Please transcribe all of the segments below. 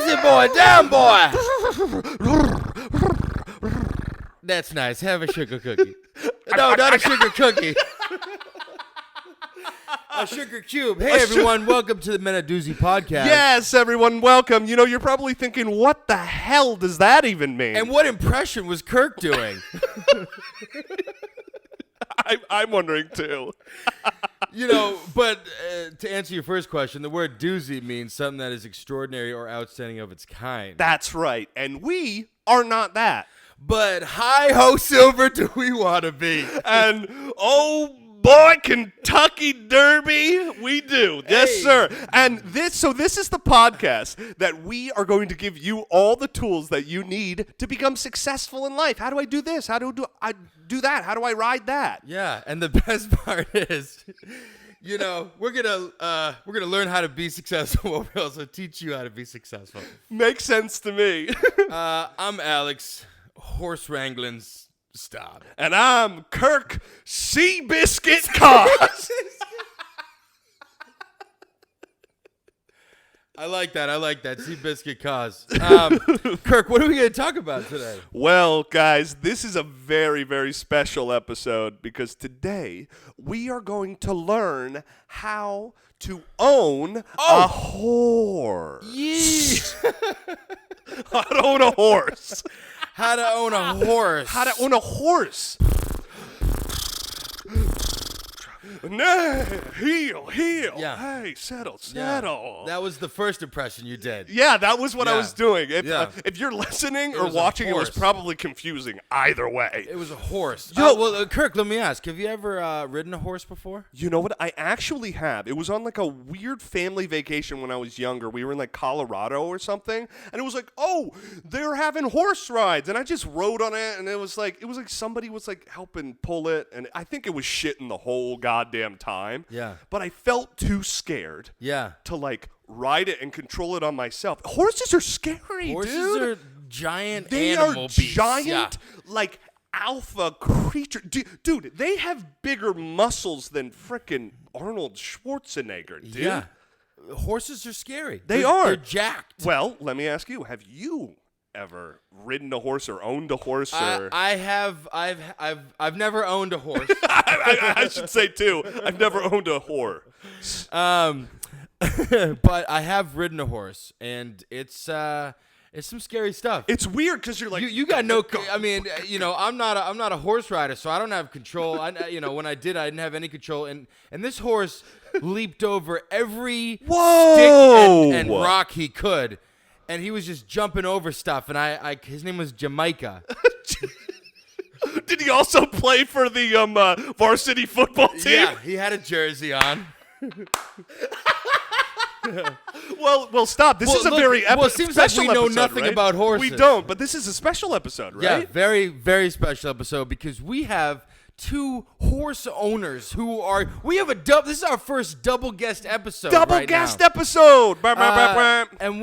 Easy, boy. Down, boy. That's nice. Have a sugar cookie. No, not a sugar cookie. A sugar cube. Hey, everyone. Welcome to the MenofDoozy podcast. Yes, everyone, welcome. You know, you're probably thinking, what the hell does that even mean? And what impression was Kirk doing? I'm wondering, too. You know, but to answer your first question, the word doozy means something that is extraordinary or outstanding of its kind. That's right. And we are not that. But hi-ho silver do we want to be. And, oh, boy, Kentucky Derby, we do. Yes, Hey. sir. And this is the podcast that we are going to give you all the tools that you need to become successful in life. How do I do this? How do I do that? How do I ride that? Yeah, and the best part is, you know, we're gonna learn how to be successful. But we also teach you how to be successful. Makes sense to me. I'm Alex, horse wrangling's Staub. And I'm Kirk Seabiscuit Koz. I like that. Seabiscuit Koz. Kirk, what are we going to talk about today? Well, guys, this is a very, very special episode because today we are going to learn how to own a horse. Yeah. How to own a horse. How to own a horse. How to own a horse. Nay, heel. Yeah. Hey, settle. That was the first impression you did. Yeah, that was what I Yeah. was doing. Yeah. If you're listening It or was a watching, it was horse. probably confusing either way. It was a horse. Yo- Well, Kirk, let me ask. Have you ever ridden a horse before? You know what? I actually have. It was on like a weird family vacation when I was younger. We were in like Colorado or something, and it was like, oh, they're having horse rides, and I just rode on it, and it was like somebody was like helping pull it, and I think it was shitting the whole goddamn time. Yeah. But I felt too scared. Yeah. To like ride it and control it on myself. Horses are scary, Horses dude. are giant They animal are beasts. giant, Yeah. like alpha creature. Dude, they have bigger muscles than frickin' Arnold Schwarzenegger, dude. Yeah. Horses are scary. They are. They're jacked. Well, let me ask you: have you ever ridden a horse or owned a horse? Or I have. I've never owned a horse. I should say too. I've never owned a whore. But I have ridden a horse, and it's some scary stuff. It's weird because you're like You got no. I mean, you know, I'm not a horse rider, so I don't have control. When I didn't have any control, and this horse leaped over every Whoa! stick and rock he could, and he was just jumping over stuff. And his name was Jamaica. Did he also play for the varsity football team? Yeah, he had a jersey on. Well, stop. This is a very it seems like we know episode, nothing right? about horses. We don't, but this is a special episode, right? Yeah, very, very special episode because we have two horse owners we have this is our first double guest episode. Double right guest now. episode. And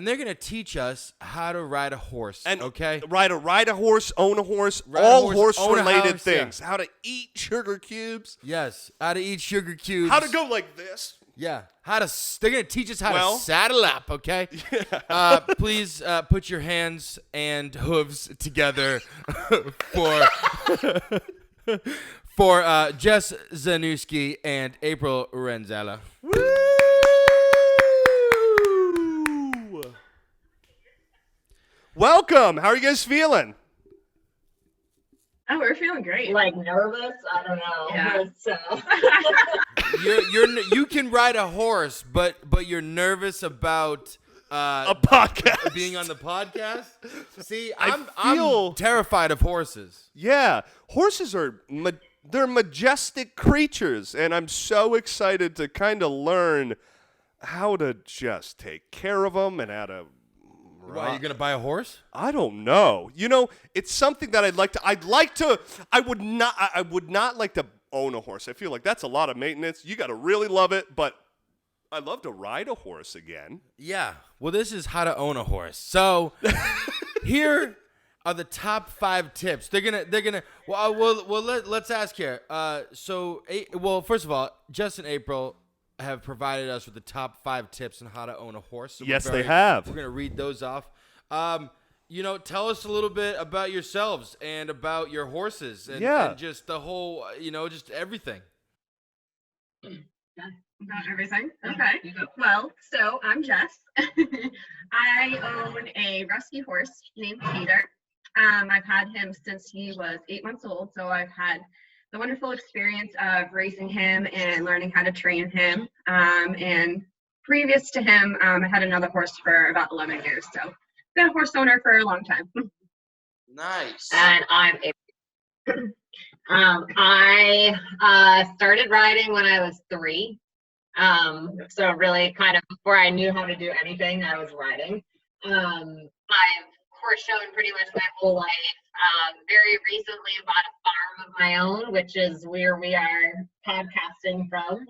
they're gonna teach us how to ride a horse. And okay, ride a horse, own a horse, Ride a all horse, own a horse-related house, things. How to eat sugar cubes. yes, how to eat sugar cubes. How to go like this. Yeah, they're gonna teach us how Well- to saddle up. Okay, please put your hands and hooves together for Jess Zaniewski and April Renzella. Woo! Welcome. How are you guys feeling? Oh, we're feeling great. Like nervous? I don't know. Yeah. You can ride a horse, but you're nervous about A podcast. being on the podcast. See, I I'm feel- terrified of horses. Yeah, horses are they're majestic creatures, and I'm so excited to kind of learn how to just take care of them and how to. Why, are you gonna buy a horse? I don't know. You know, it's something that I would not like to own a horse. I feel like that's a lot of maintenance. You got to really love it, but I'd love to ride a horse again. Yeah. Well, this is how to own a horse. So here are the top 5 tips. They're gonna. Well, let's ask here. First of all, Jess and April, have provided us with the top 5 tips on how to own a horse. So Yes, they have. We're going to read those off. Tell us a little bit about yourselves and about your horses and just the whole, just everything. About everything. Okay. Well, so I'm Jess. I own a rescue horse named Peter. I've had him since he was 8 months old, so I've had the wonderful experience of raising him and learning how to train him. And previous to him, I had another horse for about 11 years, so been a horse owner for a long time. Nice. And I'm I started riding when I was 3. So really kind of before I knew how to do anything, I was riding. I've horse shown pretty much my whole life. Very recently bought a farm of my own, which is where we are podcasting from.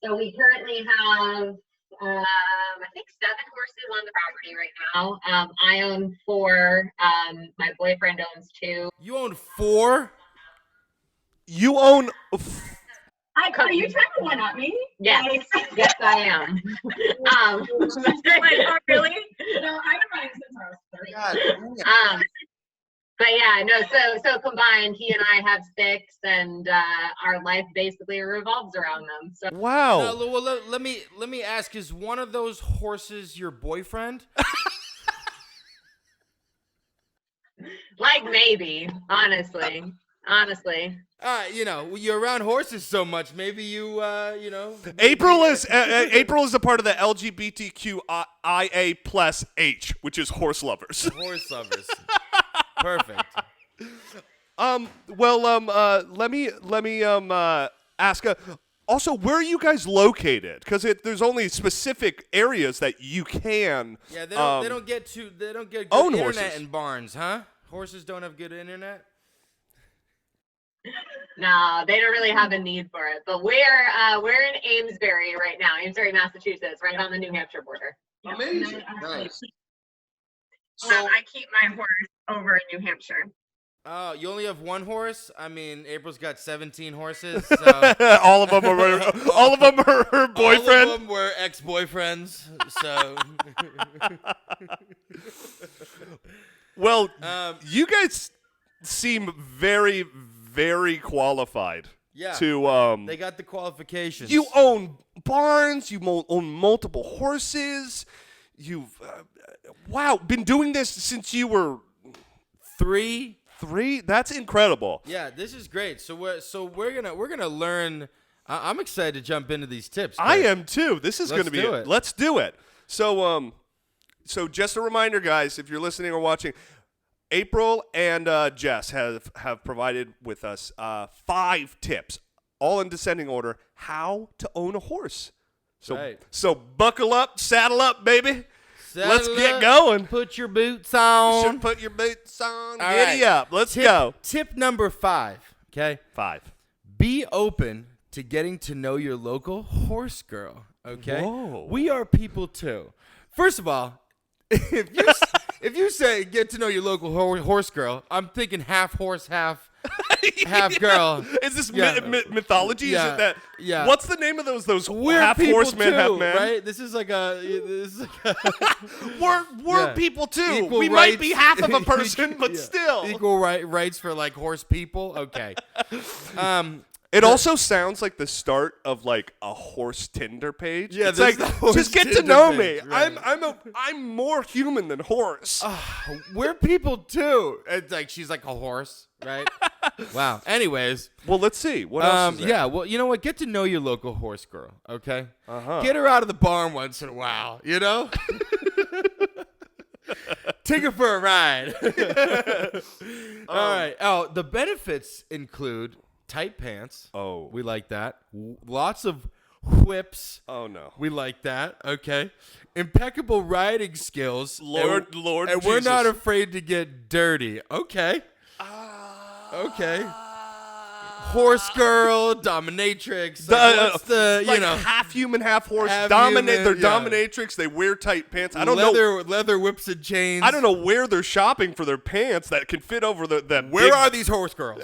So we currently have I think 7 horses on the property right now. I own 4. My boyfriend owns 2. You own 4? You own. Are you trying to one up me? Yes, yes, I am. Like, oh, really? No, I've been riding since I was 3. But yeah, no. So combined, he and I have 6, and our life basically revolves around them. So Wow. Well, let me ask: is one of those horses your boyfriend? like maybe, honestly. You're around horses so much. Maybe April is a part of the LGBTQIA plus H, which is horse lovers. Horse lovers. Perfect. Let me ask. Also, where are you guys located? Because there's only specific areas that you can. Yeah, they don't get good own internet horses. in barns, huh? Horses don't have good internet. No, they don't really have a need for it. But we're in Amesbury right now, Amesbury, Massachusetts, right on the New Hampshire border. Amazing. Nice. I keep my horse over in New Hampshire. Oh, you only have 1 horse? I mean, April's got 17 horses. So all of them are her boyfriend. All of them were ex-boyfriends. So. Well, you guys seem very, very qualified. Yeah. To they got the qualifications. You own barns. You own multiple horses. You've been doing this since you were 3. 3? That's incredible. Yeah, this is great. So we're gonna learn. I'm excited to jump into these tips. I am too. This is going to be it. Let's do it. So just a reminder, guys, if you're listening or watching, April and Jess have provided with us 5 tips, all in descending order, how to own a horse. So buckle up, saddle up, baby. Let's get going. Put your boots on. Put your boots on. All Giddy up. Let's go. Tip number 5. Okay. 5. Be open to getting to know your local horse girl. Okay. Whoa. We are people too. First of all, if you say get to know your local horse girl, I'm thinking half horse, half girl. Is this mythology? Yeah. Is it that? Yeah. What's the name of those We're half people horsemen, too, half man? right? This is like a we're people too. Equal we rights. might be half of a person, but still equal rights for like horse people. Okay. It also sounds like the start of like a horse Tinder page. Yeah, it's like just get to Tinder know page, me. right. I'm more human than horse. We're people too. It's like she's like a horse, right? Wow. Anyways, Well, let's see. What else is there? yeah. Well, you know what? Get to know your local horse girl. Okay. Uh-huh. Get her out of the barn once in a while. You know. Take her for a ride. All right. Oh, the benefits include tight pants. Oh. We like that. Lots of whips. Oh no. We like that. Okay. Impeccable riding skills. Lord And we're Jesus. not afraid to get dirty. Okay. Okay. Horse girl, dominatrix. Like, what's the, like half human, half horse. Half They're human, yeah. dominatrix. They wear tight pants. I don't know. Leather whips and chains. I don't know where they're shopping for their pants that can fit over the Where big- are these horse girls?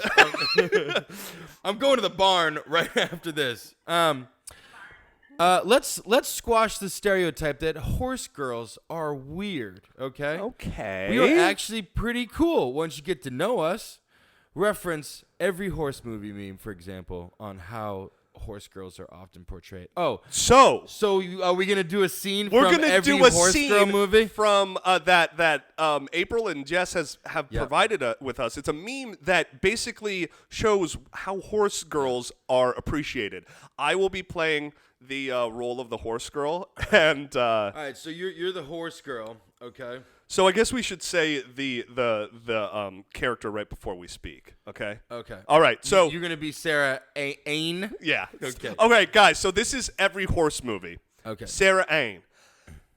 I'm going to the barn right after this. Let's squash the stereotype that horse girls are weird. Okay. Okay. We are actually pretty cool once you get to know us. Reference every horse movie meme, for example, on how horse girls are often portrayed. Oh, so are we gonna do a scene we're from gonna every do a horse scene girl movie? from that April and Jess have Yep. provided with us. It's a meme that basically shows how horse girls are appreciated. I will be playing the role of the horse girl, and All right, so you're the horse girl, okay? so I guess we should say the character right before we speak. Okay. Okay. All right. So you're gonna be Sarah Ain. yeah. Okay. Okay, guys. So this is every horse movie. Okay. Sarah Ain.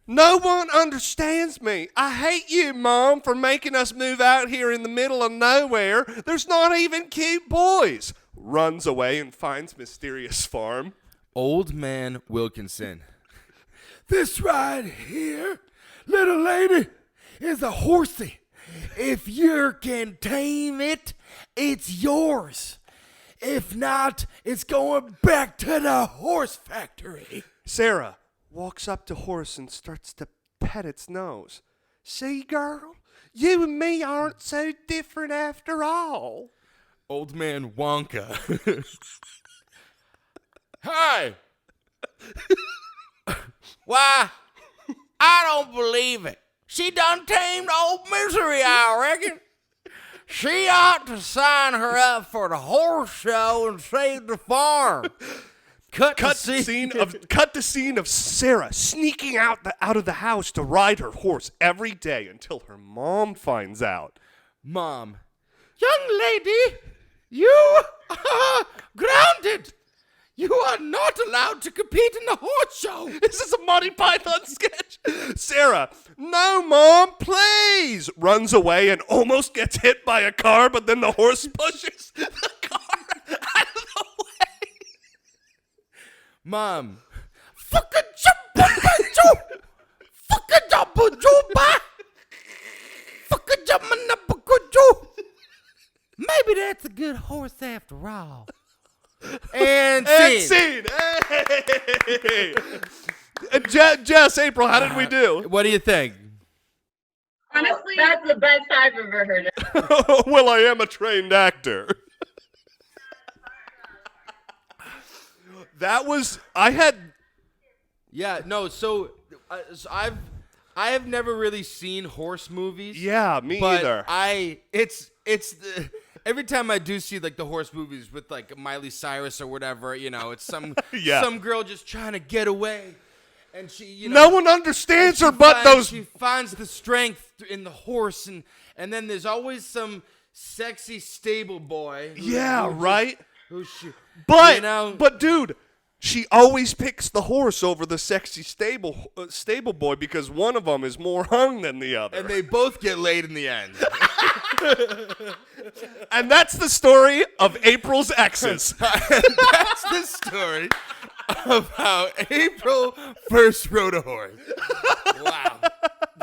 No one understands me. I hate you, Mom, for making us move out here in the middle of nowhere. There's not even cute boys. Runs away and finds mysterious farm. Old Man Wilkinson. This right here, little lady, is a horsey. If you can tame it, it's yours. If not, it's going back to the horse factory. Sarah walks up to horse and starts to pet its nose. See, girl, you and me aren't so different after all. Old Man Wonka. Hi. Why, I don't believe it. She done tamed old Misery, I reckon. She ought to sign her up for the horse show and save the farm. Cut the scene of Sarah sneaking out of the house to ride her horse every day until her mom finds out. Mom. Young lady, you are grounded. You are not allowed to compete in the horse show. This is a Monty Python sketch. Sarah, no, Mom, please. Runs away and almost gets hit by a car, but then the horse pushes the car out of the way. Mom. Fucking jump, fucking jump, fucking jumping up a good joke. Maybe that's a good horse after all. And scene. Hey. Jess, April, how did we do? What do you think? Honestly, That's the best I've ever heard it. Well, I am a trained actor. Yeah, no. So I have never really seen horse movies. Yeah, me but either. Every time I do see like the horse movies with like Miley Cyrus or whatever, it's some Yeah. some girl just trying to get away, and she No one understands her but those. She finds the strength in the horse, and then there's always some sexy stable boy. Right. But dude, she always picks the horse over the sexy stable boy because one of them is more hung than the other. and they both get laid in the end. And that's the story of April's exes. That's the story of how April first rode a horse. Wow.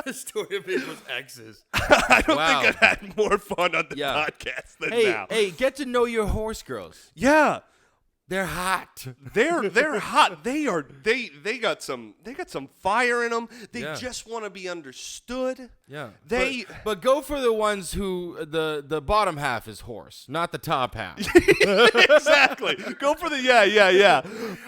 The story of April's exes. I don't Wow. think I've had more fun on the Yeah. podcast than Hey, now. hey, get to know your horse girls. Yeah. They're hot. They're hot. They got some fire in them. They Yeah. just want to be understood. Yeah. They but go for the ones who the bottom half is horse, not the top half. exactly. Go for the yeah.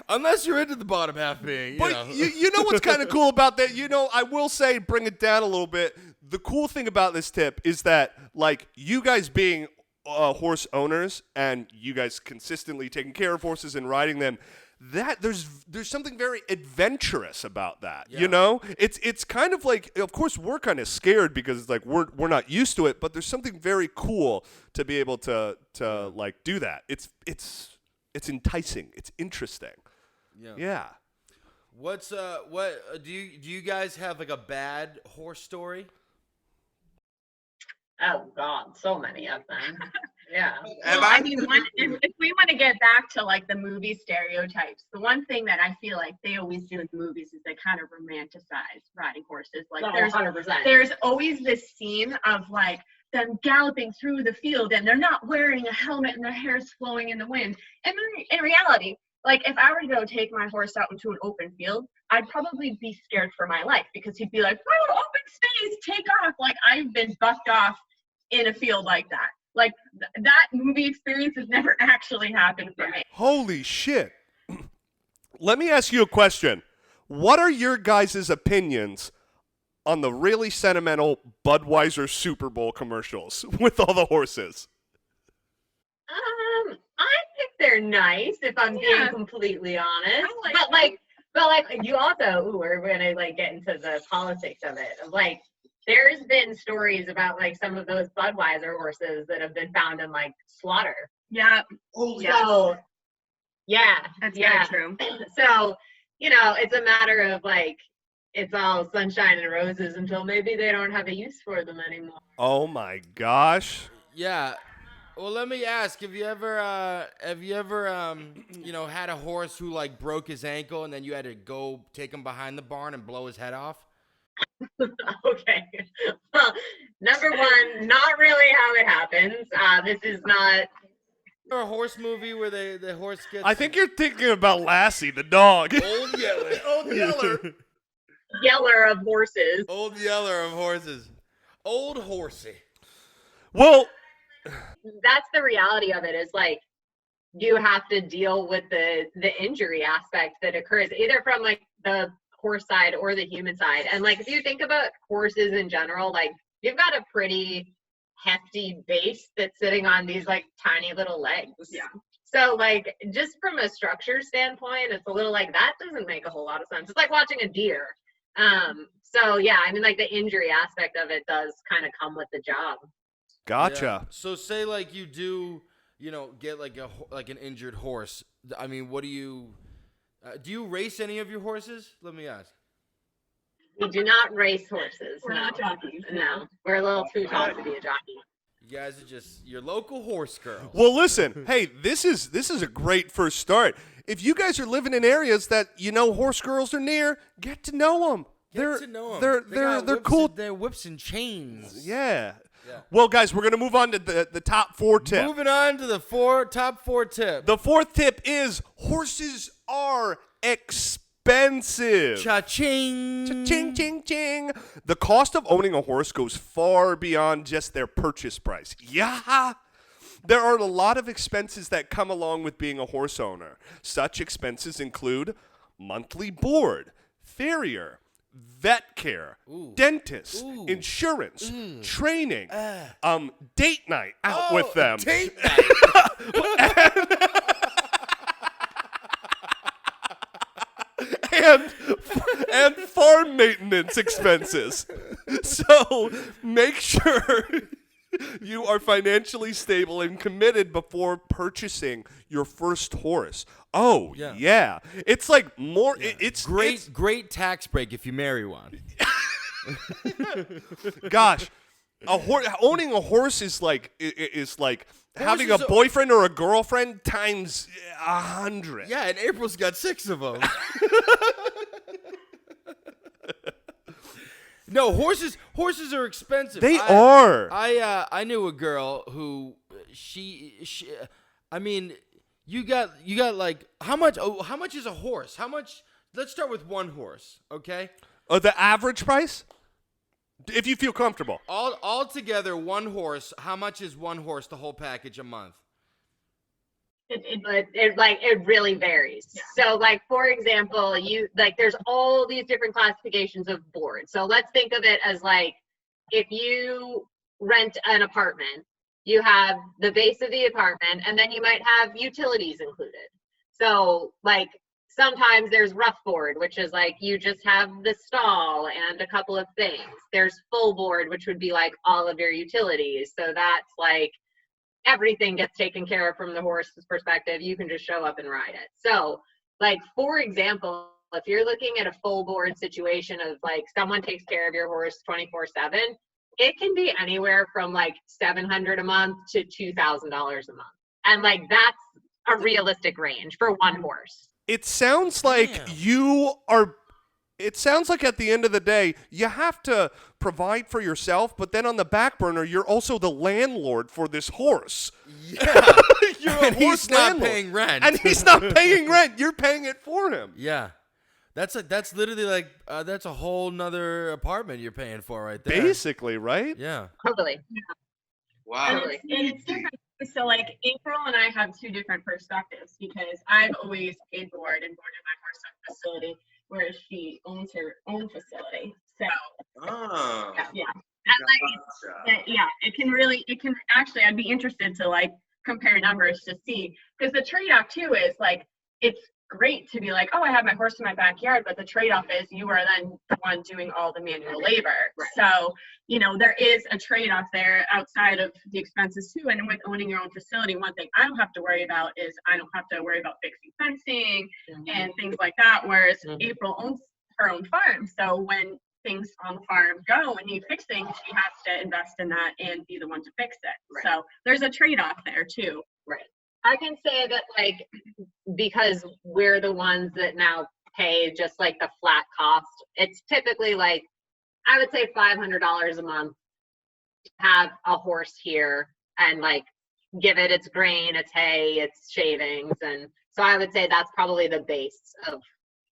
Unless you're into the bottom half being, But you know what's kind of cool about that? I will say, bring it down a little bit. The cool thing about this tip is that, like, you guys being horse owners and you guys consistently taking care of horses and riding them, that there's something very adventurous about that. Yeah. It's kind of like, of course we're kind of scared because it's like we're not used to it, but there's something very cool to be able to like do that. It's enticing. It's interesting. Yeah. What's do you guys have like a bad horse story? Oh God, so many of them. Yeah. well, I mean, if we want to get back to like the movie stereotypes, the one thing that I feel like they always do in the movies is they kind of romanticize riding horses. Like No, there's 100%. there's always this scene of like them galloping through the field and they're not wearing a helmet and their hair's flowing in the wind. And then in reality, like if I were to go take my horse out into an open field, I'd probably be scared for my life because he'd be like, "Oh, open space, take off!" Like I've been bucked off in a field like that. Like that movie experience has never actually happened for me. Holy shit. Let me ask you a question. What are your guys' opinions on the really sentimental Budweiser Super Bowl commercials with all the horses? I think they're nice if I'm being completely honest. But you also, we're gonna like get into the politics of it. Like, there's been stories about like some of those Budweiser horses that have been found in like slaughter. Yeah. So, yeah, That's very true. So, it's a matter of like, it's all sunshine and roses until maybe they don't have a use for them anymore. Oh my gosh. Yeah. Well, let me ask: Have you ever, had a horse who like broke his ankle and then you had to go take him behind the barn and blow his head off? Okay. Well, number one, not really how it happens. This is not. Or a horse movie where the horse gets. I think you're thinking about Lassie, the dog. Old Yeller. Old Yeller. Yeller of horses. Old Yeller of horses. Old horsey. Well, that's the reality of it, is like you have to deal with the injury aspect that occurs either from like the horse side or the human side. And like if you think about horses in general, like you've got a pretty hefty base that's sitting on these like tiny little legs. Yeah. So like just from a structure standpoint, it's a little like that doesn't make a whole lot of sense. It's like watching a deer. So yeah, I mean like the injury aspect of it does kind of come with the job. gotcha. Yeah. So say like you do, get like an injured horse. I mean, what do you race any of your horses? Let me ask. We do not race horses. We're not jockeys. No, we're a little too tall to be a jockey. You guys are just your local horse girls. Well, listen. Hey, this is a great first start. If you guys are living in areas that horse girls are near, get to know them. Get to know them. They're cool. They're whips and chains. Yeah. Well, guys, we're gonna move on to the top 4 tip. Moving on to the top four tip. The 4th tip is horses are expensive. Cha-ching. Cha-ching, ching, ching. The cost of owning a horse goes far beyond just their purchase price. Yeah. There are a lot of expenses that come along with being a horse owner. Such expenses include monthly board, farrier, vet care, dentist, insurance, training, date night out with them. Date night. and farm maintenance expenses. So make sure you are financially stable and committed before purchasing your first horse. Oh, yeah. It's like more. Yeah. It's great tax break if you marry one. Gosh, owning a horse is like having a boyfriend or a girlfriend times 100. Yeah, and April's got 6 of them. No, horses are expensive. They are. I knew a girl who she I mean, you got like how much is a horse? How much? Let's start with one horse, okay? The average price? If you feel comfortable. All together, one horse, how much is one horse, the whole package, a month? It really varies. Yeah. So like, for example, there's all these different classifications of board. So let's think of it as like, if you rent an apartment, you have the base of the apartment and then you might have utilities included. So like, sometimes there's rough board, which is like you just have the stall and a couple of things. There's full board, which would be like all of your utilities. So that's like everything gets taken care of from the horse's perspective. You can just show up and ride it. So like, for example, if you're looking at a full board situation of like someone takes care of your horse 24/7, it can be anywhere from like $700 a month to $2,000 a month. And like, that's a realistic range for one horse. It sounds like you are it sounds like at the end of the day, you have to provide for yourself, but then on the back burner, you're also the landlord for this horse. Yeah. You're And a he's horse not landlord. paying rent. And he's not paying rent. You're paying it for him. Yeah. That's literally like that's a whole nother apartment you're paying for right there. Basically, right? Yeah. Totally. Wow. And it's different. So like April and I have two different perspectives because I've always paid board and boarded my horse at facility, whereas she owns her own facility. So Oh. yeah. And like, yeah, it can actually, I'd be interested to like compare numbers to see, because the trade-off too is like, it's great to be like, oh, I have my horse in my backyard, but the trade-off is you are then the one doing all the manual labor. Right. So, you know, there is a trade-off there outside of the expenses too. And with owning your own facility, one thing I don't have to worry about is I don't have to worry about fixing fencing and things like that, whereas April owns her own farm. So when things on the farm go and need fixing, she has to invest in that and be the one to fix it. Right. So there's a trade-off there too. Right. I can say that, like, because we're the ones that now pay just like the flat cost, it's typically like, I would say $500 a month to have a horse here and like give it its grain, its hay, its shavings. And so I would say that's probably the base of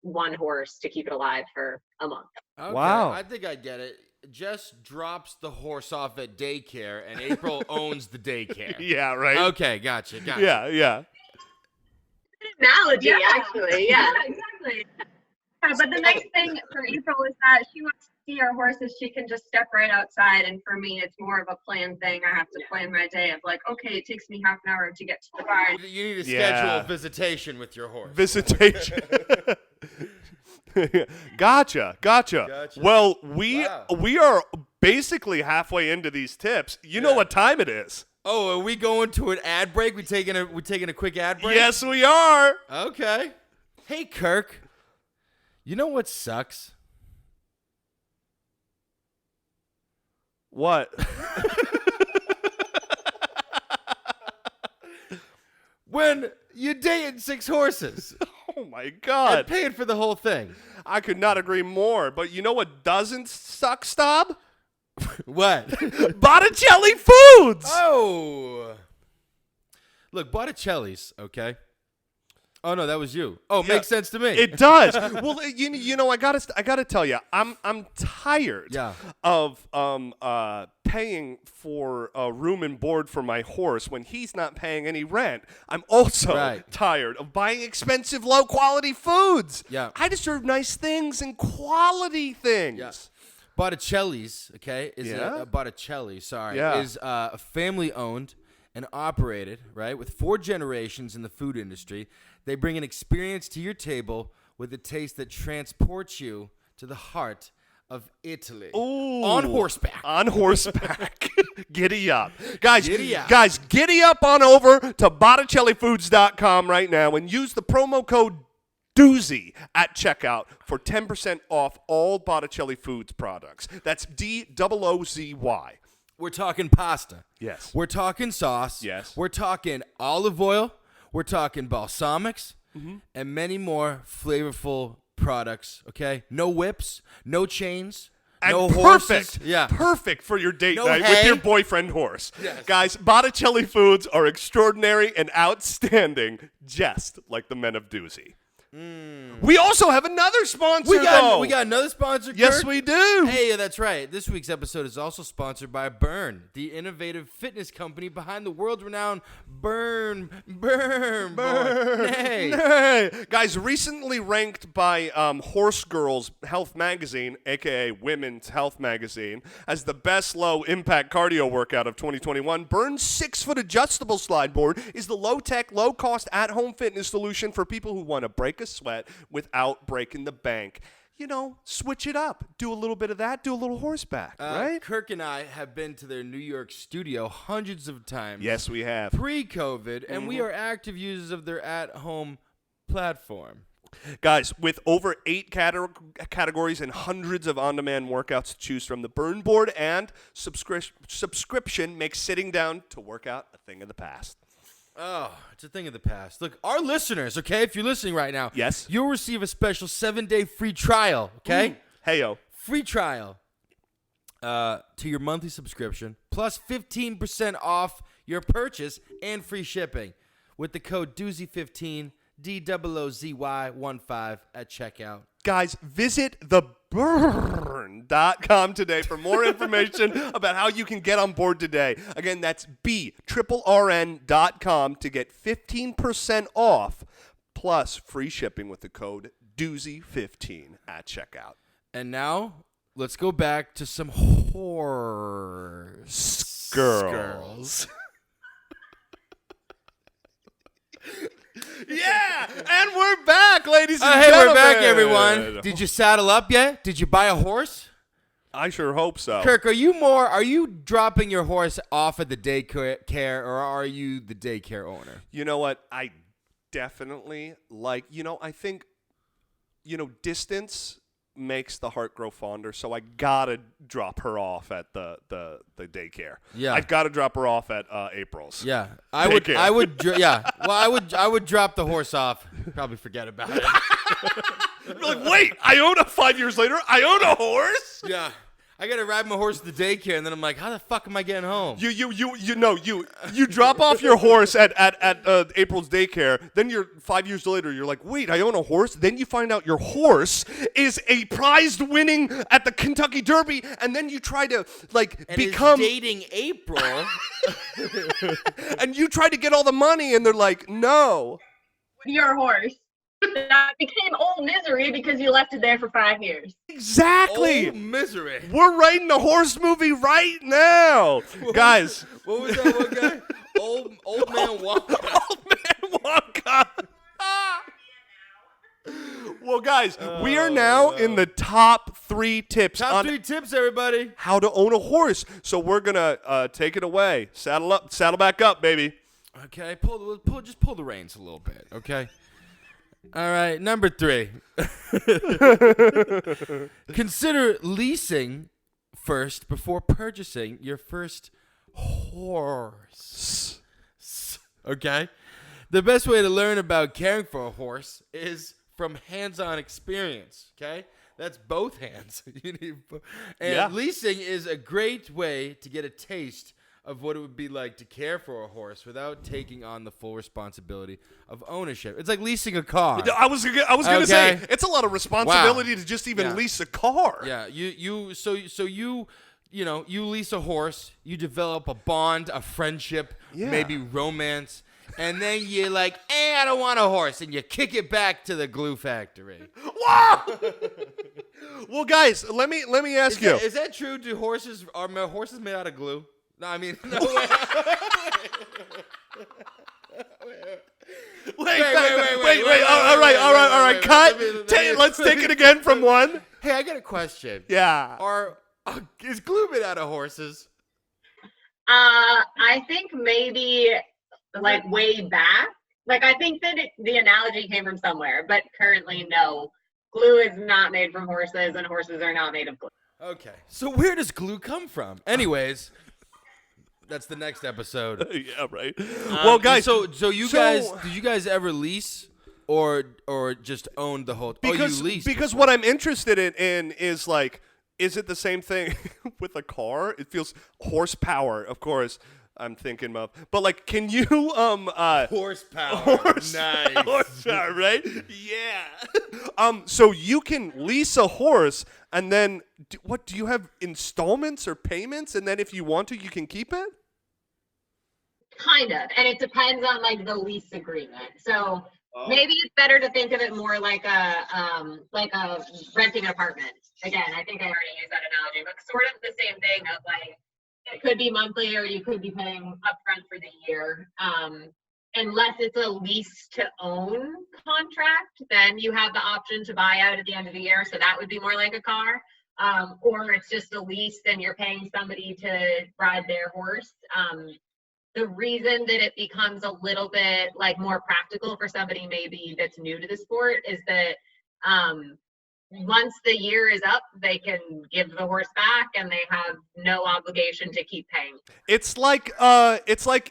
one horse to keep it alive for a month. Okay, Wow. I think I get it. Jess drops the horse off at daycare, and April owns the daycare. Yeah, right? Okay, gotcha. Yeah. Analogy, Yeah. actually, yeah. Exactly. Yeah, but the nice thing for April is that she wants to see her horses. She can just step right outside. And for me, it's more of a planned thing. I have to plan my day of like, okay, it takes me half an hour to get to the barn. You need to Yeah. schedule a visitation with your horse. Visitation. Gotcha. Well, we are basically halfway into these tips. You know what time it is. Oh, are we going to an ad break? We taking a quick ad break? Yes, we are. Okay. Hey, Kirk. You know what sucks? What? When you're dating 6 horses Oh, my and God. paying for the whole thing. I could not agree more. But you know what doesn't suck, Staub? What? Botticelli Foods. Oh. Look, Botticelli's, okay? Oh, no, that was you. Oh, Yeah, makes sense to me. It does. Well, you know, I gotta tell you, I'm tired Yeah. of paying for room and board for my horse when he's not paying any rent. I'm also Right. tired of buying expensive, low quality foods. Yeah. I deserve nice things and quality things. Yeah. Botticelli's, okay, Yeah? Botticelli, sorry, Yeah. is family owned and operated, right, with 4 generations in the food industry. They bring an experience to your table with a taste that transports you to the heart of Italy. Ooh. On horseback. On horseback. Giddy up. Guys, Giddy up. Giddy up on over to BotticelliFoods.com right now and use the promo code Doozy at checkout for 10% off all Botticelli Foods products. That's DOOZY. We're talking pasta. Yes. We're talking sauce. Yes. We're talking olive oil. We're talking balsamics. And many more flavorful products, okay? No whips, no chains, And no perfect, horses. Yeah. perfect for your date No night hay. with your boyfriend horse. Yes. Guys, Botticelli Foods are extraordinary and outstanding, just like the men of Doozy. We also have another sponsor, We got though. we got another sponsor, Yes, Kirk. we do. Hey, that's right. This week's episode is also sponsored by Burn, the innovative fitness company behind the world-renowned Burn. Hey. Guys, recently ranked by Horse Girls Health Magazine, aka Women's Health Magazine, as the best low-impact cardio workout of 2021, Burn's 6-foot adjustable slide board is the low-tech, low-cost, at-home fitness solution for people who want to break a sweat without breaking the bank. You know, switch it up. Do a little bit of that. Do a little horseback, right? Kirk and I have been to their New York studio hundreds of times. Yes, we have. Pre-COVID, and we are active users of their at-home platform. Guys, with over 8 categories and hundreds of on-demand workouts to choose from, the Burn Board and subscription makes sitting down to work out a thing of the past. Oh, it's a thing of the past. Look, our listeners, okay, if you're listening right now, Yes. you'll receive a special 7-day free trial, okay? Heyo. Free trial to your monthly subscription, plus 15% off your purchase and free shipping with the code Doozy15, DOOZY15 at checkout. Guys, visit theburn.com today for more information about how you can get on board today. Again, that's BRRN.com to get 15% off plus free shipping with the code Doozy15 at checkout. And now, let's go back to some horse Girls. Yeah, and we're back, ladies and Hey, gentlemen. we're back, everyone. Did you saddle up yet? Did you buy a horse? I sure hope so. Kirk, are you dropping your horse off at the daycare, or are you the daycare owner? You know what? I definitely I think, distance makes the heart grow fonder, so I gotta drop her off at the daycare. Yeah. I've gotta drop her off at April's. Yeah, Daycare. I would drop the horse off. Probably forget about it. You're like, wait, Iona 5 years later, I own a horse? Yeah, I gotta ride my horse to the daycare, and then I'm like, how the fuck am I getting home? You drop off your horse at April's daycare. Then 5 years later, you're like, wait, I own a horse. Then you find out your horse is a prize winning at the Kentucky Derby, and then you try to And become is dating April. and you try to get all the money, and they're like, no. Your horse. That became old misery because you left it there for 5 years. Exactly. Oh, misery. We're writing a horse movie right now, guys. What was that one guy? Old man Wonka. Old man Wonka. Well, guys, we are now in the top 3 tips Top 3 tips, everybody. how to own a horse. So we're gonna take it away. Saddle back up, baby. Okay, just pull the reins a little bit. Okay. All right, number 3. Consider leasing first before purchasing your first horse. Okay? The best way to learn about caring for a horse is from hands-on experience, okay? That's both hands. Leasing is a great way to get a taste of what it would be like to care for a horse without taking on the full responsibility of ownership. It's like leasing a car. I was gonna say it's a lot of responsibility to just even lease a car. Yeah, you lease a horse, you develop a bond, a friendship, maybe romance, and then you're like, I don't want a horse, and you kick it back to the glue factory. Wow. Well, guys, let me ask you. Is that true? Are horses made out of glue? No, I mean, no way. Wait. All right. Cut. Let's take it again from 1. Hey, I got a question. Yeah. Is glue made out of horses? I think maybe way back. I think that the analogy came from somewhere, but currently no. Glue is not made from horses, and horses are not made of glue. Okay. So where does glue come from? Anyways, that's the next episode. Yeah, right. Well, guys, did you guys ever lease or just own the whole? You leased. Because what I'm interested in is is it the same thing with a car? It feels horsepower, of course. I'm thinking of, but can you horsepower? Nice. Horsepower, right? Yeah. So you can lease a horse, and then do you have installments or payments? And then if you want to, you can keep it. Kind of, and it depends on the lease agreement. So maybe it's better to think of it more like a renting an apartment. Again, I think I already used that analogy, but sort of the same thing of it could be monthly, or you could be paying upfront for the year. Unless it's a lease to own contract, then you have the option to buy out at the end of the year. So that would be more like a car. Or it's just a lease and you're paying somebody to ride their horse. The reason that it becomes a little bit more practical for somebody maybe that's new to the sport is that once the year is up, they can give the horse back and they have no obligation to keep paying. It's like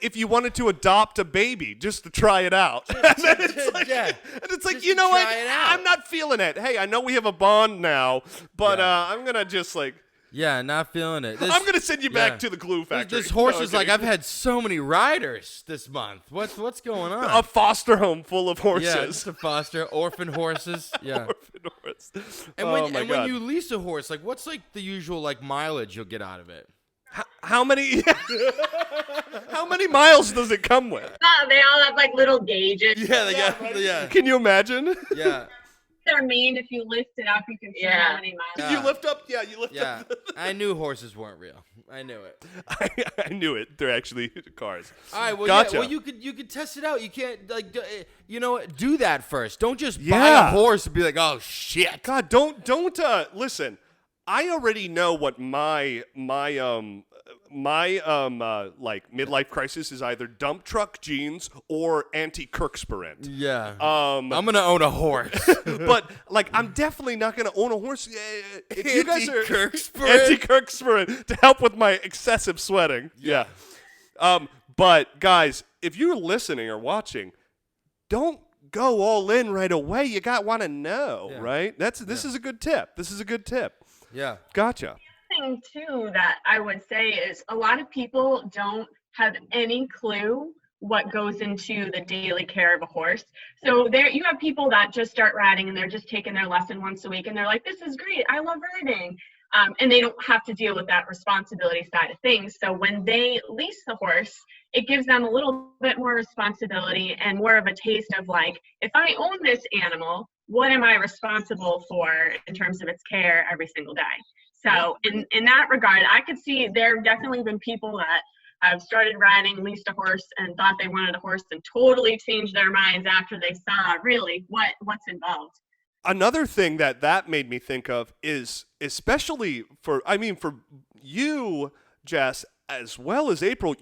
if you wanted to adopt a baby just to try it out. And it's like, Just you know to what? try it out. I'm not feeling it. Hey, I know we have a bond now, but I'm gonna just like Yeah, not feeling it. I'm gonna send you back to the glue factory. This horse No, is I'm like, kidding. I've had so many riders this month. What's going on? A foster home full of horses. Yeah, just a foster orphan horses. Yeah. Orphan horse. And Oh when my and God. when you lease a horse, like what's like the usual like mileage you'll get out of it? How many how many miles does it come with? They all have like little gauges. Yeah. Can you imagine? Yeah. They're mean. If you lift it up, you can see Yeah. how many miles. Yeah. You lift up, you lift Yeah. up. I knew horses weren't real. I knew it. I knew it. They're actually cars. All right, well, Gotcha. yeah, well, you could test it out. You can't you know what? Do that first. Don't just buy Yeah. a horse and be like, oh shit. God, don't listen. I already know what my like midlife crisis is: either dump truck jeans or anti-Kirkspirin. Yeah. Um, I'm gonna own a horse. but like, I'm definitely not gonna own a horse. If you guys are Anti-Kirkspirin? anti-Kirkspirin to help with my excessive sweating. Yeah. But guys, if you're listening or watching, don't go all in right away. You want to know, Yeah. right? This is a good tip. This is a good tip. Yeah. Gotcha. Thing too that I would say is a lot of people don't have any clue what goes into the daily care of a horse. So there you have people that just start riding and they're just taking their lesson once a week and they're like, this is great, I love riding. And they don't have to deal with that responsibility side of things. So when they lease the horse, it gives them a little bit more responsibility and more of a taste of like, if I own this animal, what am I responsible for in terms of its care every single day? So in that regard, I could see there have definitely been people that have started riding, leased a horse, and thought they wanted a horse and totally changed their minds after they saw really what's involved. Another thing that made me think of is, especially for you, Jess, as well as April,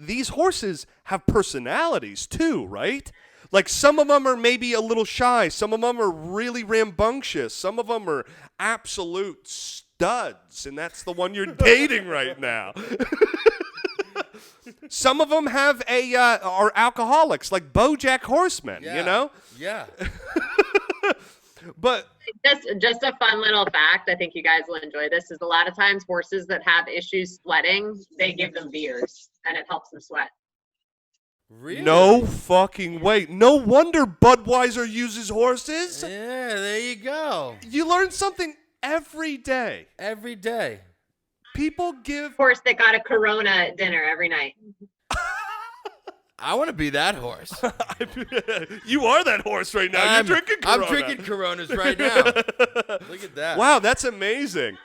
these horses have personalities too, right? Like some of them are maybe a little shy, some of them are really rambunctious, some of them are absolute studs, and that's the one you're dating right now. Some of them are alcoholics, like BoJack Horseman, you know? Yeah. But Just a fun little fact, I think you guys will enjoy this, is a lot of times horses that have issues sweating, they give them beers and it helps them sweat. Really? no fucking way. No wonder Budweiser uses horses. Yeah, there you go. You learn something every day. Every day. People give Horse that got a Corona at dinner every night. I want to be that horse. You are that horse right now. You're drinking Corona. I'm drinking Coronas right now. Look at that. Wow, that's amazing.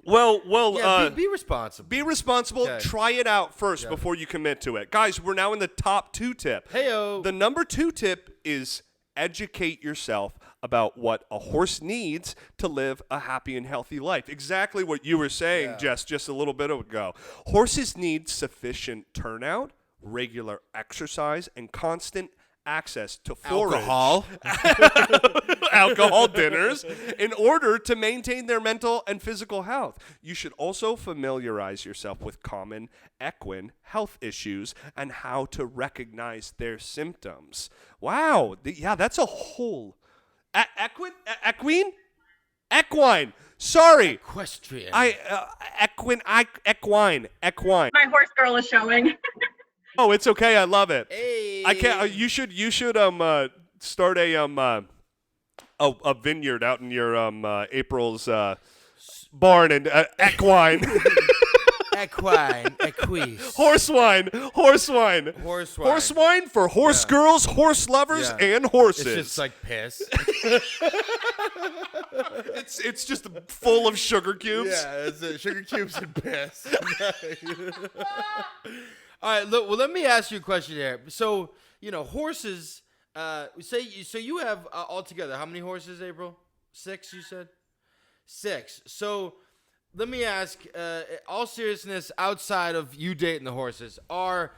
Well, Yeah, be responsible. be responsible. Okay. Try it out first Yeah. before you commit to it. Guys, we're now in the top 2 tip. Heyo. The number 2 tip is educate yourself about what a horse needs to live a happy and healthy life. Exactly what you were saying, Jess, just a little bit ago. Horses need sufficient turnout, regular exercise, and constant access to forage. Alcohol dinners in order to maintain their mental and physical health. You should also familiarize yourself with common equine health issues and how to recognize their symptoms. Wow. Yeah, that's a whole... Equine. Sorry. Equestrian. Equine. My horse girl is showing. Oh, it's okay. I love it. Hey. I can't. You should start a vineyard out in your April's barn and equine. Equine. Equise. Horse wine for horse girls, horse lovers, Yeah. and horses. It's just like piss. It's just full of sugar cubes. Yeah, it's sugar cubes and piss. All right, look. Well, let me ask you a question here. So, horses. So you have altogether how many horses, April? 6, you said. 6. So, let me ask. All seriousness, outside of you dating the horses, are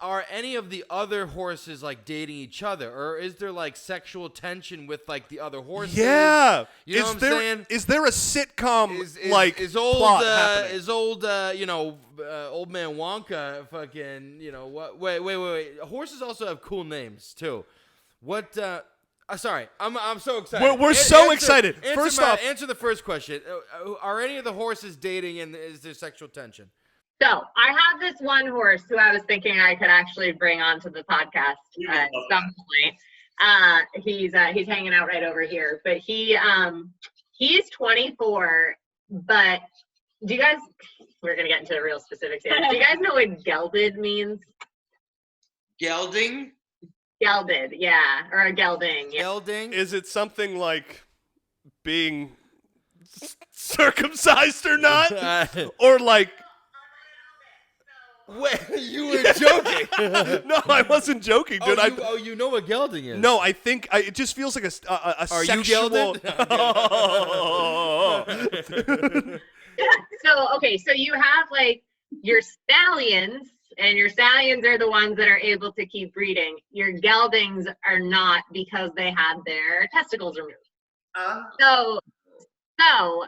are any of the other horses like dating each other, or is there like sexual tension with like the other horses? Yeah. You know what I'm saying? Is there a sitcom is old plot happening? old old man Wonka fucking wait. Horses also have cool names too. What? Sorry, I'm so excited. We're so excited. First off, answer the first question. Are any of the horses dating, and is there sexual tension? So I have this one horse who I was thinking I could actually bring onto the podcast at some point. He's hanging out right over here, but he's 24. But do you guys? We're gonna get into the real specifics here. Do you guys know what gelded means? Gelding? Gelded, yeah, or a gelding. Yeah. Gelding? is it something like being circumcised or not, or like? Wait, you were joking? No, I wasn't joking, dude. You know what gelding is? No, I think it just feels like a Are sexual. you gelded? So you have like your stallions, and your stallions are the ones that are able to keep breeding. Your geldings are not, because they had their testicles removed. So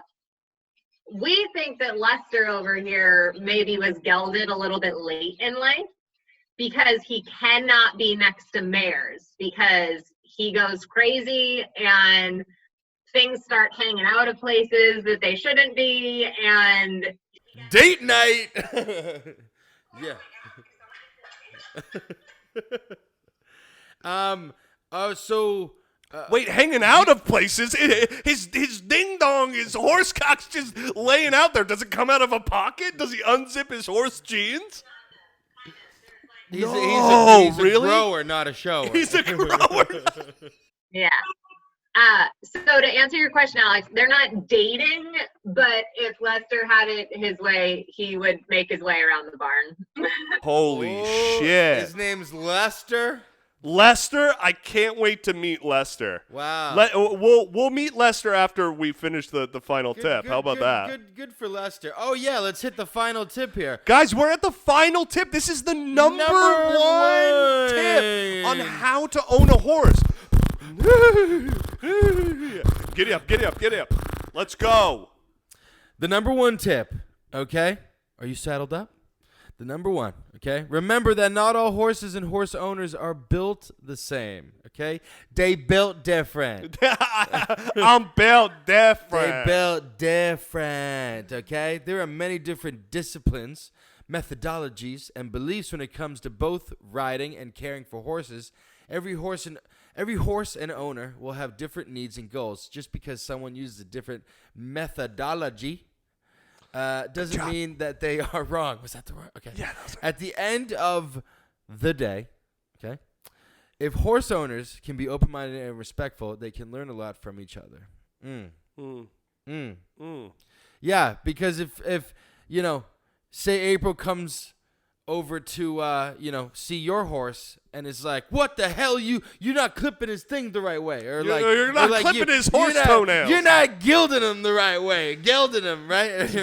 we think that Lester over here maybe was gelded a little bit late in life, because he cannot be next to mares, because he goes crazy and things start hanging out of places that they shouldn't be, and Date night. Yeah. Wait, hanging out of places? His ding dong, his horse cock's just laying out there. Does it come out of a pocket? Does he unzip his horse jeans? He's No, a really? grower, not a shower. He's a grower. yeah. So to answer your question, Alex, they're not dating, but if Lester had it his way, he would make his way around the barn. Holy shit. His name's Lester? Lester, I can't wait to meet Lester. Wow. We'll meet Lester after we finish the final tip. How about that? Good for Lester. Oh, yeah, let's hit the final tip here. Guys, we're at the final tip. This is the number one tip on how to own a horse. Giddy up. Let's go. The number one tip, okay? Are you saddled up? The number one, okay? Remember that not all horses and horse owners are built the same, okay? They built different. I'm built different. They built different, okay? There are many different disciplines, methodologies, and beliefs when it comes to both riding and caring for horses. Every horse and owner will have different needs and goals. Just because someone uses a different methodology doesn't mean that they are wrong. Was that the word? Okay. Yeah, that was At the end of the day, okay, if horse owners can be open-minded and respectful, they can learn a lot from each other. Yeah, because if say April comes over to see your horse and it's like, what the hell, you're not clipping his thing the right way, or you're not clipping his horse toenails. You're not gilding him the right way, gelding him right,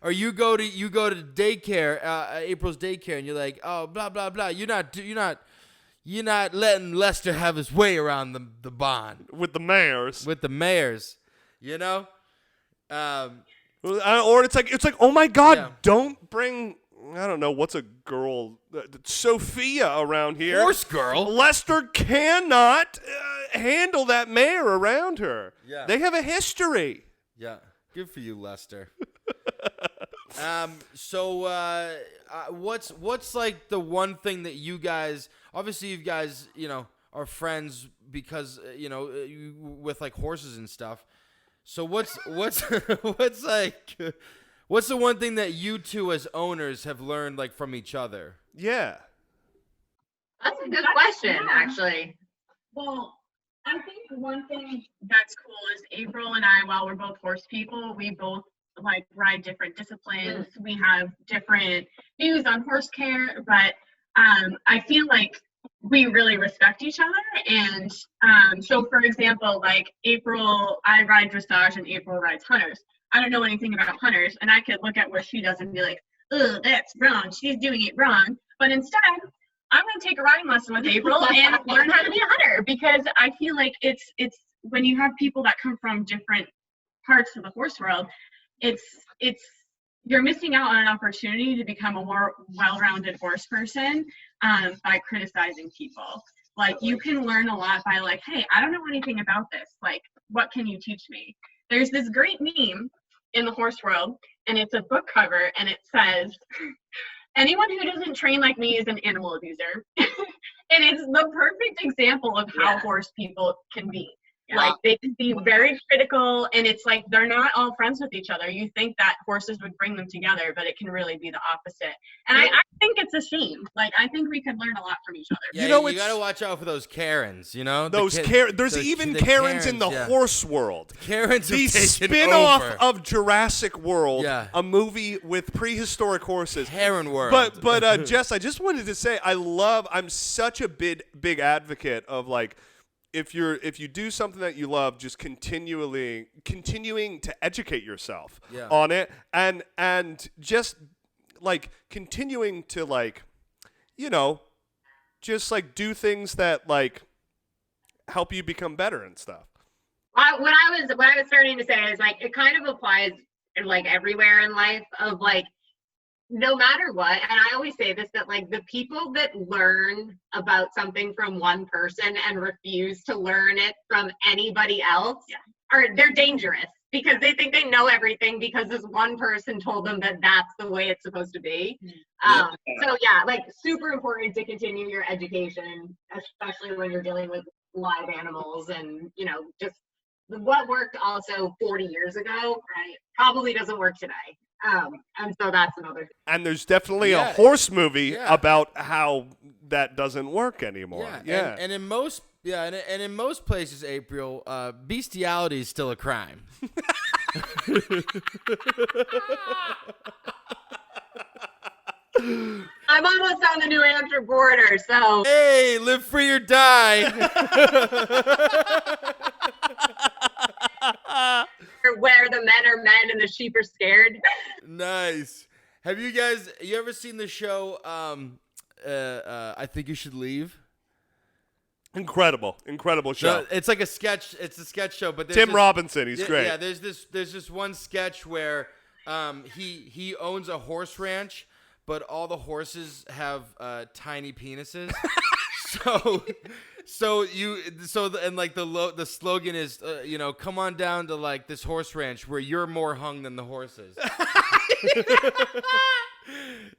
or you go to daycare, April's daycare, and you're like, oh, blah blah blah. You're not letting Lester have his way around the barn with the mares. Or it's like, oh my God, don't bring. I don't know, what's a girl? Sophia around here. Horse girl. Lester cannot handle that mare around her. Yeah. They have a history. Yeah. Good for you, Lester. What's like the one thing that you guys, obviously you guys, are friends because, with like horses and stuff. So what's what's the one thing that you two as owners have learned like from each other? Yeah. That's a good question, actually. Well, I think one thing that's cool is April and I, while we're both horse people, we both like ride different disciplines. We have different views on horse care, but I feel like we really respect each other. And so for example, like April, I ride dressage and April rides hunters. I don't know anything about hunters, and I could look at what she does and be like, oh, that's wrong. She's doing it wrong. But instead, I'm going to take a riding lesson with April and learn how to be a hunter, because I feel like it's when you have people that come from different parts of the horse world, it's you're missing out on an opportunity to become a more well-rounded horse person by criticizing people. Like, you can learn a lot by like, hey, I don't know anything about this. Like, what can you teach me? There's this great meme in the horse world, and it's a book cover, and it says, anyone who doesn't train like me is an animal abuser. And it's the perfect example of how horse people can be. Yeah. Like, they can be very critical, and it's like they're not all friends with each other. You think that horses would bring them together, but it can really be the opposite. And I think it's a shame. Like, I think we could learn a lot from each other. Yeah, you got to watch out for those Karens, you know? There's even Karens in the horse world. Karens the spin-off of Jurassic World, a movie with prehistoric horses. Karen world. But Jess, I just wanted to say, I'm such a big advocate of, like, if you do something that you love, just continuing to educate yourself on it, and just like continuing to, like, you know, just like do things that like help you become better and stuff. What I was starting to say is, like, it kind of applies like everywhere in life, of like, no matter what, and I always say this, that like the people that learn about something from one person and refuse to learn it from anybody else they're dangerous, because they think they know everything because this one person told them that that's the way it's supposed to be. So like, super important to continue your education, especially when you're dealing with live animals, and, you know, just what worked also 40 years ago probably doesn't work today. And so that's another thing. And there's definitely a horse movie about how that doesn't work anymore. And in most in most places, April, bestiality is still a crime. I'm almost on the New Hampshire border, so hey, live free or die. Where the men are men and the sheep are scared. Nice. Have you ever seen the show I Think You Should Leave? Incredible show. So it's like a sketch. It's a sketch show, but Tim Robinson, he's great. Yeah, there's this one sketch where he owns a horse ranch, but all the horses have tiny penises. The slogan is come on down to like this horse ranch where you're more hung than the horses.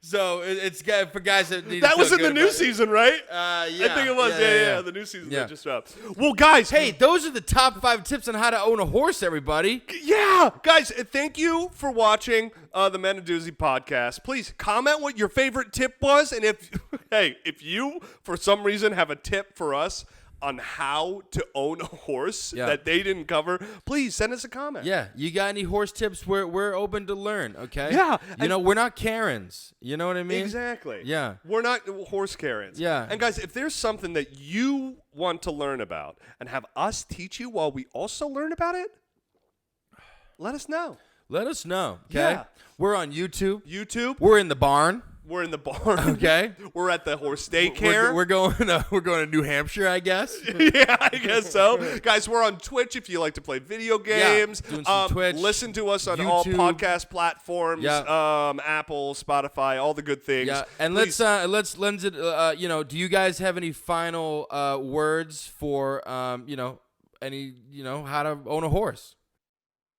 So it's for guys that need that was in the new season, right? I think it was. Yeah, the new season that just dropped. Well, guys, hey, those are the top 5 tips on how to own a horse, everybody. Yeah, guys, thank you for watching the MenofDoozy podcast. Please comment what your favorite tip was, and if you for some reason have a tip for us on how to own a horse that they didn't cover, please send us a comment. Yeah, you got any horse tips? We're open to learn, okay? Yeah. We're not Karens. You know what I mean? Exactly. Yeah. We're not horse Karens. Yeah. And guys, if there's something that you want to learn about and have us teach you while we also learn about it, let us know. Let us know, okay? Yeah. We're on YouTube. We're in the barn. We're in the barn. Okay. We're at the horse daycare. We're going to New Hampshire, I guess. Yeah, I guess so. Guys, we're on Twitch if you like to play video games. Yeah, doing some Twitch. Listen to us on YouTube. all podcast platforms. Apple, Spotify, all the good things. Yeah, and let's do you guys have any final words for how to own a horse?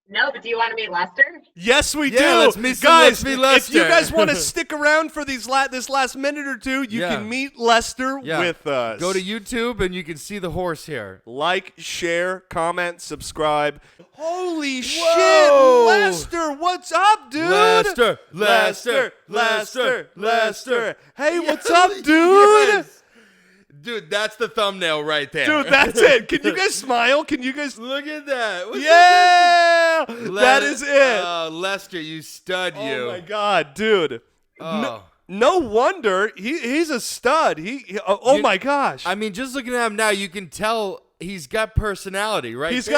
No, but do you want to meet Lester? Yes, we do. Let's meet Lester. If you guys want to stick around for this last minute or two, you can meet Lester with us. Go to YouTube and you can see the horse here. Like, share, comment, subscribe. Holy shit, Whoa. Lester, what's up, dude? Lester. Hey, what's up, dude? Yes. Dude, that's the thumbnail right there. Dude, that's it. Can you guys smile? Can you guys look at that? What's that is it. Oh, Lester, you stud, you. Oh my god, dude. Oh. No wonder he's a stud. My gosh. I mean, just looking at him now, you can tell he's got personality, right? He's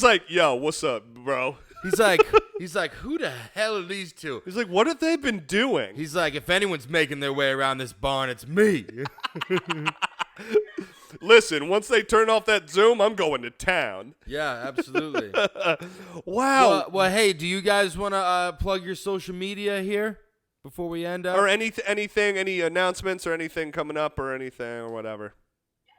like, yo, what's up, bro? He's like, who the hell are these two? He's like, what have they been doing? He's like, if anyone's making their way around this barn, it's me. Listen, once they turn off that Zoom, I'm going to town. Yeah, absolutely. Wow. Well, hey, do you guys want to plug your social media here before we end up? Or anything, any announcements or anything coming up or anything or whatever.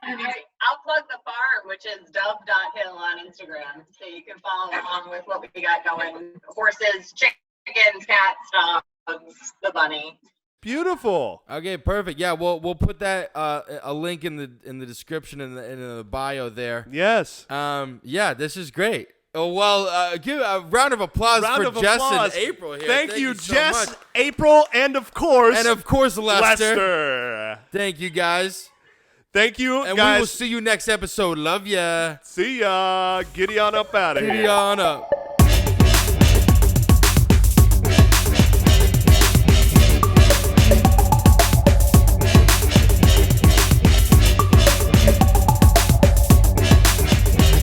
All right, I'll plug the farm, which is dove.hill on Instagram, so you can follow along with what we got going. Horses, chickens, cats, dogs, the bunny. Beautiful. Okay, perfect. Yeah, we'll put that a link in the description in the bio there. Yes. Yeah, this is great. Oh, well, give a round of applause for Jess and April here. Thank you, so Jess, much. April, and of course, Lester. Thank you, guys. Thank you, And guys. we will see you next episode. Love ya. See ya. Giddy on up out of here. Giddy on up.